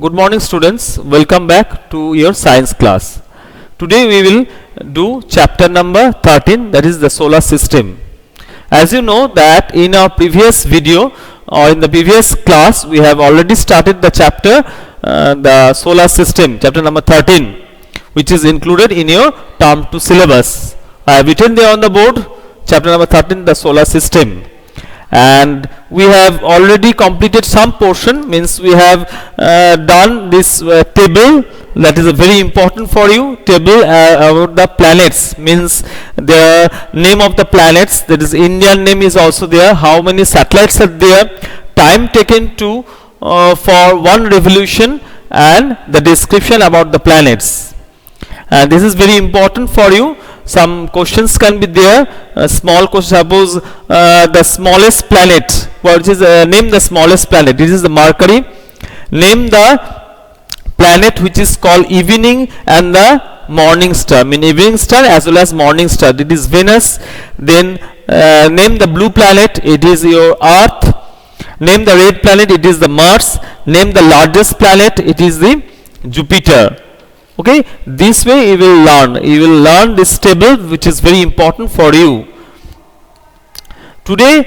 Good morning students, welcome back to your science class. Today we will do chapter number 13, that is the solar system. As you know that in our previous video or in the previous class we have already started the chapter the solar system, chapter number 13, which is included in your term 2 syllabus. I have written there on the board chapter number 13, the solar system. And we have already completed some portion, means we have done this table that is very important for you, table about the planets, means the name of the planets, that is Indian name is also there, how many satellites are there, time taken to for one revolution, and the description about the planets. And this is very important for you. Some questions can be there, small question, suppose the smallest planet, what is name the smallest planet, this is the Mercury, name the planet which is called evening and the morning star, mean evening star as well as morning star, it is Venus. Then name the blue planet, it is your Earth. Name the red planet, it is the Mars. Name the largest planet, it is the Jupiter. Okay, this way you will learn this table which is very important for you. Today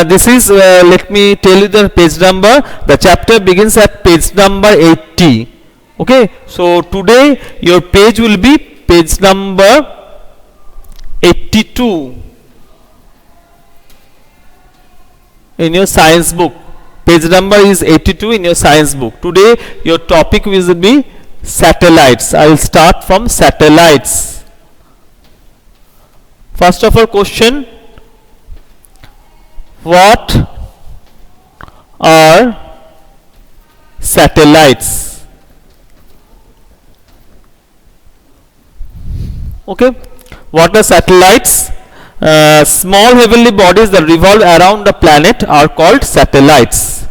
this is let me tell you the page number. The chapter begins at page number 80. Okay, so today your page will be page number 82 in your science book. Page number is 82 in your science book. Today your topic will be satellites. I will start from satellites. First of all, question: what are satellites? Okay, what are satellites? Small heavenly bodies that revolve around the planet are called satellites.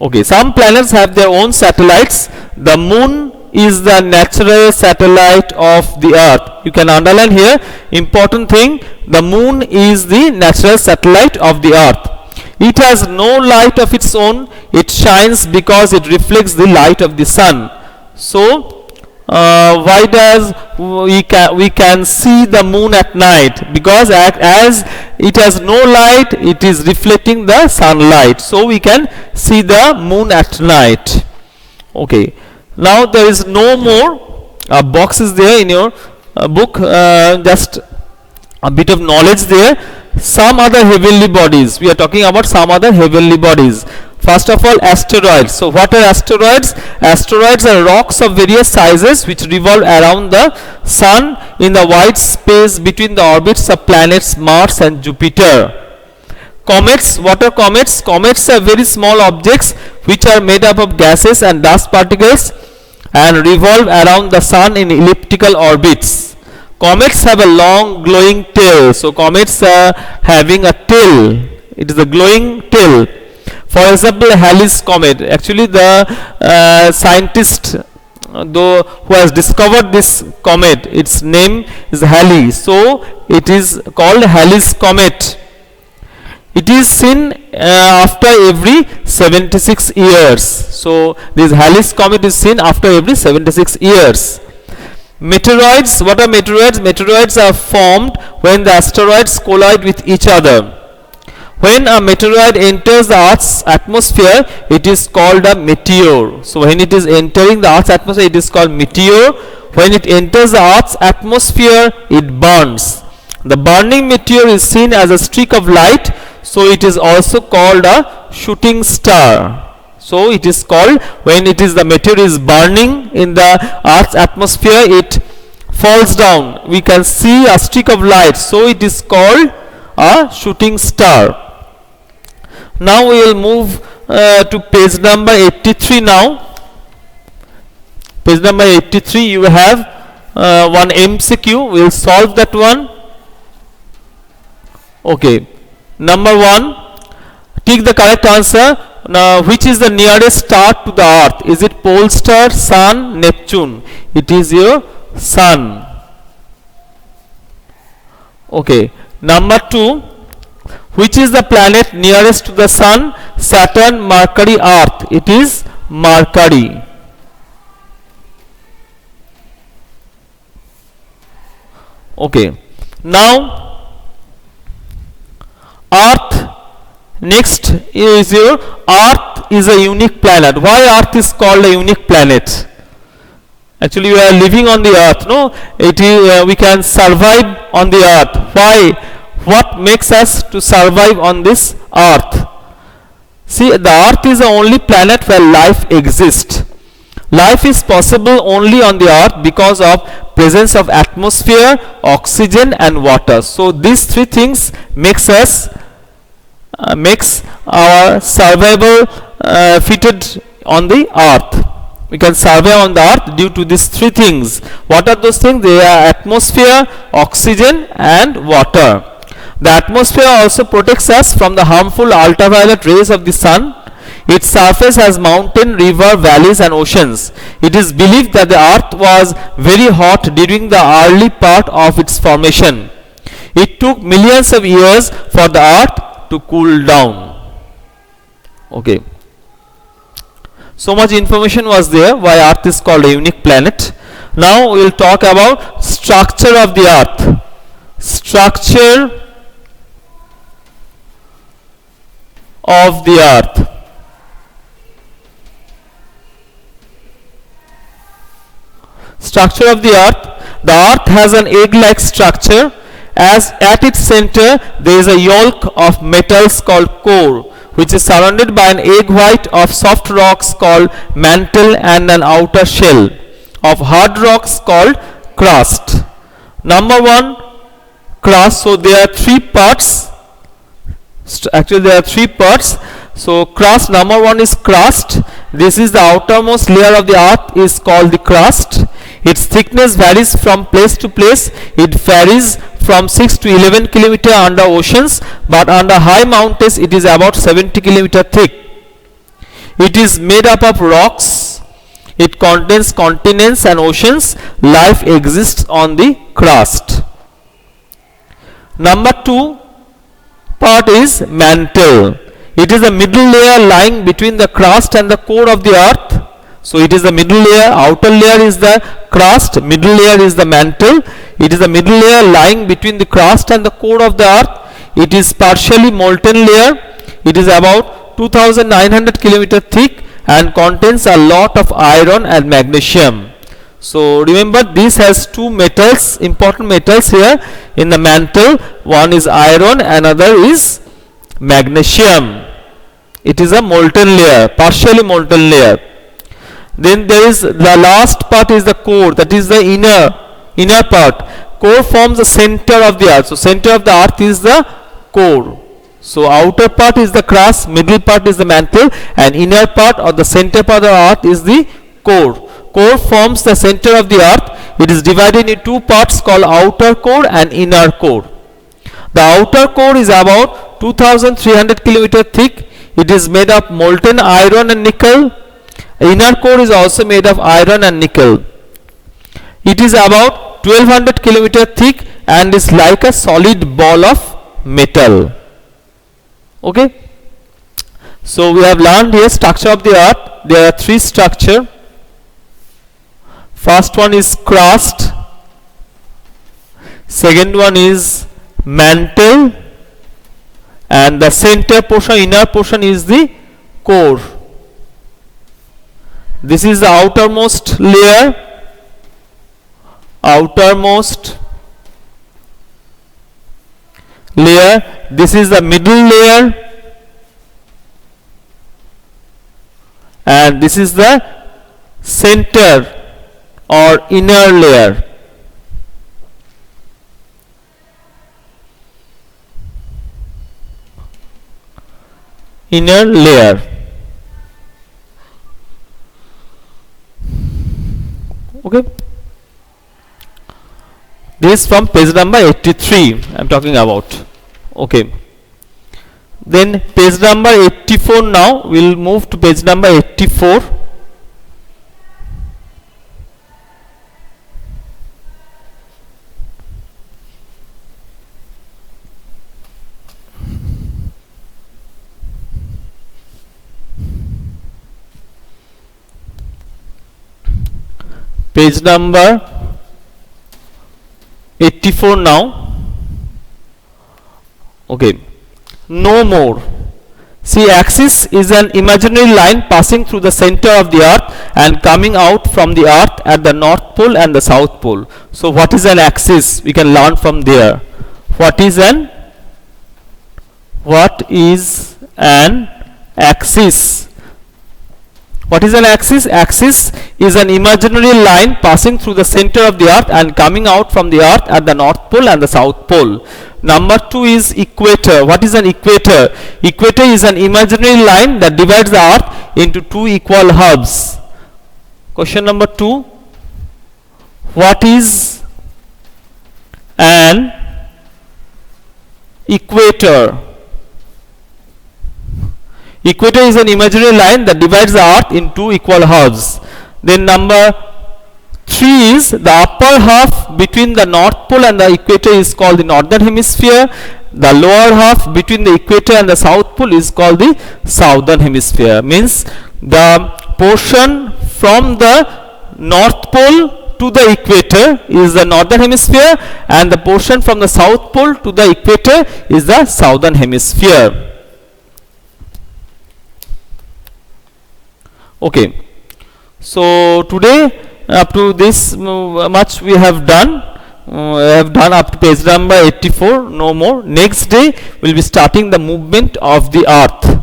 Okay, some planets have their own satellites. The moon is the natural satellite of the earth. You can underline here, important thing, the moon is the natural satellite of the earth. It has no light of its own, it shines because it reflects the light of the sun. So why does we can see the moon at night? Because as it has no light, it is reflecting the sunlight, so we can see the moon at night. Okay, now there is no more boxes there in your book, just a bit of knowledge there. Some other heavenly bodies, we are talking about some other heavenly bodies. First of all, asteroids. So what are asteroids? Asteroids are rocks of various sizes which revolve around the sun in the wide space between the orbits of planets Mars and Jupiter. Comets. What are comets? Comets are very small objects which are made up of gases and dust particles and revolve around the sun in elliptical orbits. Comets have a long glowing tail. So comets are having a tail. It is a glowing tail. For example, Halley's comet. Actually, the scientist who has discovered this comet, its name is Halley. So it is called Halley's comet. It is seen after every 76 years. So this Halley's comet is seen after every 76 years. Meteoroids. What are meteoroids? Meteoroids are formed when the asteroids collide with each other. When a meteoroid enters the Earth's atmosphere, it is called a meteor. So when it is entering the Earth's atmosphere, it is called meteor. When it enters the Earth's atmosphere, it burns. The burning meteor is seen as a streak of light, so it is also called a shooting star. So it is called, when it is the meteor is burning in the Earth's atmosphere, it falls down. We can see a streak of light, so it is called a shooting star. Now we will move to page number 83 now. Page number 83, you have one MCQ. We will solve that one. Okay. Number 1, take the correct answer. Now, which is the nearest star to the earth? Is it pole star, sun, Neptune? It is your sun. Okay. Number 2, which is the planet nearest to the sun? Saturn, Mercury, Earth. It is Mercury. Okay, now Earth. Next is your Earth is a unique planet. Why Earth is called a unique planet? Actually, we are living on the Earth. No, it is we can survive on the Earth. Why? What makes us to survive on this Earth? See, the Earth is the only planet where life exists. Life is possible only on the Earth because of presence of atmosphere, oxygen, and water. So these three things makes our survival fitted on the Earth. We can survive on the Earth due to these three things. What are those things? They are atmosphere, oxygen, and water. The atmosphere also protects us from the harmful ultraviolet rays of the sun. Its surface has mountain, river, valleys, and oceans. It is believed that the Earth was very hot during the early part of its formation. It took millions of years for the Earth to cool down. Okay. So much information was there why Earth is called a unique planet. Now we will talk about structure of the Earth. Structure of the Earth. Structure of the Earth. The Earth has an egg-like structure. As at its center there is a yolk of metals called core, which is surrounded by an egg white of soft rocks called mantle and an outer shell of hard rocks called crust. Number one, crust. So there are three parts. Actually there are three parts. So crust, number one is crust. This is the outermost layer of the Earth is called the crust. Its thickness varies from place to place. It varies from 6 to 11 km under oceans, but under high mountains it is about 70 km thick. It is made up of rocks. It contains continents and oceans. Life exists on the crust. Number two part is mantle. It is a middle layer lying between the crust and the core of the Earth. So it is the middle layer. Outer layer is the crust, middle layer is the mantle. It is the middle layer lying between the crust and the core of the Earth. It is partially molten layer. It is about 2900 km thick and contains a lot of iron and magnesium. So remember, this has two metals, important metals here in the mantle. One is iron, another is magnesium. It is a molten layer, partially molten layer. Then there is the last part is the core, that is the inner part. Core forms the center of the Earth. So center of the Earth is the core. So outer part is the crust, middle part is the mantle, and inner part or the center part of the Earth is the core. Core forms the center of the Earth. It is divided into two parts called outer core and inner core. The outer core is about 2300 km thick. It is made of molten iron and nickel. Inner core is also made of iron and nickel. It is about 1200 km thick and is like a solid ball of metal. Okay. So we have learned here structure of the Earth. There are three structure. First one is crust. Second one is mantle. And the center portion, inner portion is the core. This is the outermost layer. Outermost layer. This is the middle layer. And this is the center or inner layer. Inner layer. Okay. This is from page number 83 I am talking about. Okay. Then page number 84 now. We will move to page number 84. page number 84 now. Okay, no more. See, axis is an imaginary line passing through the center of the earth and coming out from the earth at the north pole and the south pole. So what is an axis? We can learn from there. What is an axis? What is an axis? Axis is an imaginary line passing through the center of the earth and coming out from the earth at the north pole and the south pole. Number 2 is equator. What is an equator? Equator is an imaginary line that divides the earth into two equal halves. Question number 2. What is an equator? Equator is an imaginary line that divides the earth in two equal halves. Then number 3 is the upper half between the north pole and the equator is called the northern hemisphere. The lower half between the equator and the south pole is called the southern hemisphere. Means the portion from the north pole to the equator is the northern hemisphere and the portion from the south pole to the equator is the southern hemisphere. Okay, so today up to this much we have done. Up to page number 84, no more. Next day we will be starting the movement of the earth.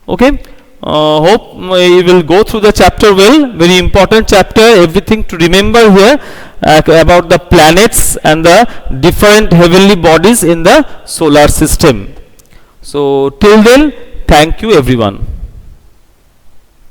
Okay, hope you will go through the chapter well. Very important chapter, everything to remember here about the planets and the different heavenly bodies in the solar system. So till then, thank you everyone.